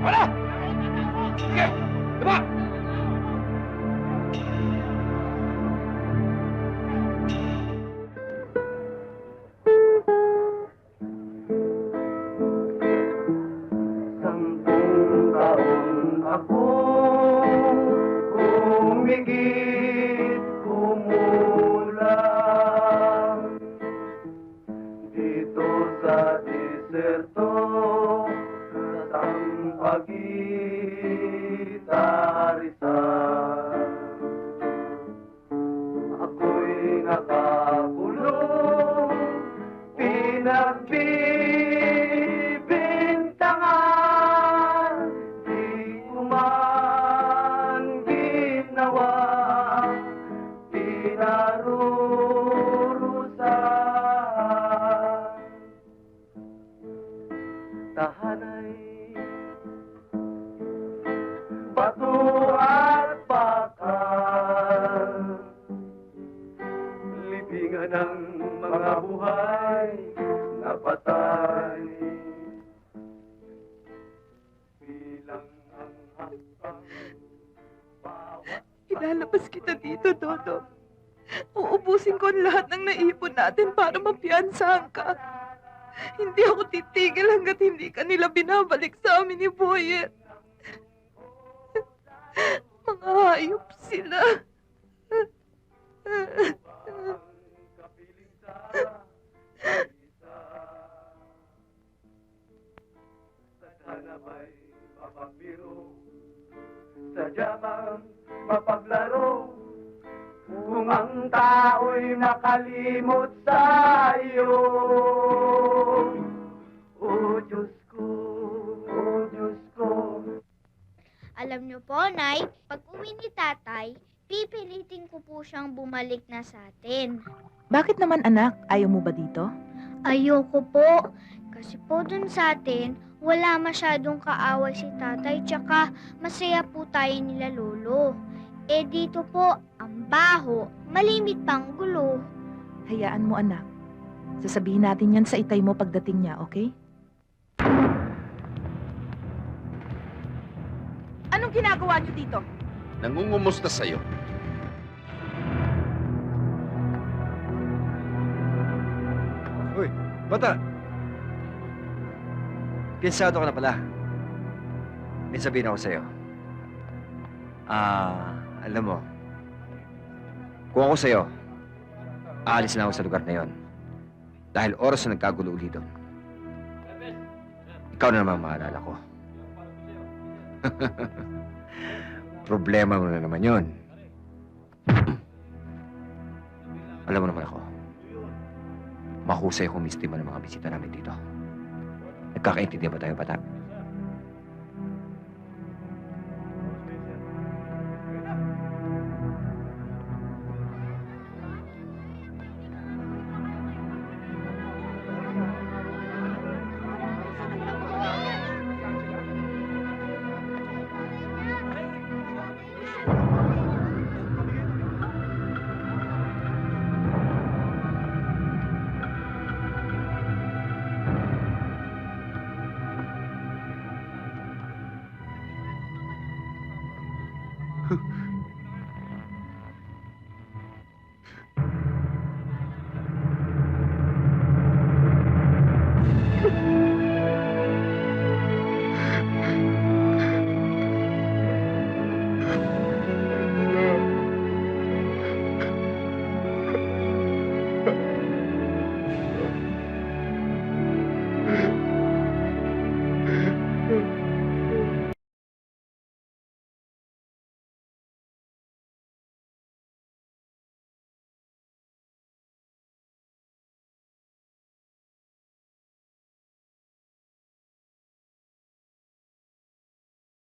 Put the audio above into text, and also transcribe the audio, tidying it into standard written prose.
Wala! Sige! Diba? Sampung taon ako humigit kumulang dito sa deserto sa Sampaguita, Rizal. Ako'y nakakulong, pinagbibintangan, di ko man ginawa, pinarurusahan. Tahanay, bato at bakal, libingan ng mga buhay na patay. Bilang ang hanggang bawat Ilalabas kita dito, Dodo. Uubusin ko ang lahat ng naipon natin para mapiansahan ka. Hindi ako titigil hanggat hindi ka nila binabalik sa amin ni Boyer. Mga hayop sila. kapiling sa isa. Sana may mapagbiro, sadyamang mapaglaro, kung ang tao'y makalimot sa iyo. O Diyos ko, o Diyos ko. Alam niyo po, Nay, pag uwi ni Tatay, pipilitin ko po siyang bumalik na sa atin. Bakit naman, anak? Ayaw mo ba dito? Ayoko po. Kasi po dun sa atin, wala masyadong kaaway si Tatay, tsaka masaya po tayo nila Lolo. Eh dito po, ang baho, malimit pang gulo. Hayaan mo, anak. Sasabihin natin yan sa itay mo pagdating niya, okay? Anong ginagawa niyo dito? Nangungumusta sa'yo. Uy, bata! Pinsado ka na pala. May sabihin ako sa'yo. Alam mo, kung ako sa'yo, aalis na ako sa lugar na yon. Dahil oras na nagkagulo uli doon. Ikaw na naman maalala ko. Problema mo na naman yun. Alam mo naman ako, mahusay akong mistima ng mga bisita namin dito. Nagkakaintindihan ba tayo, bata?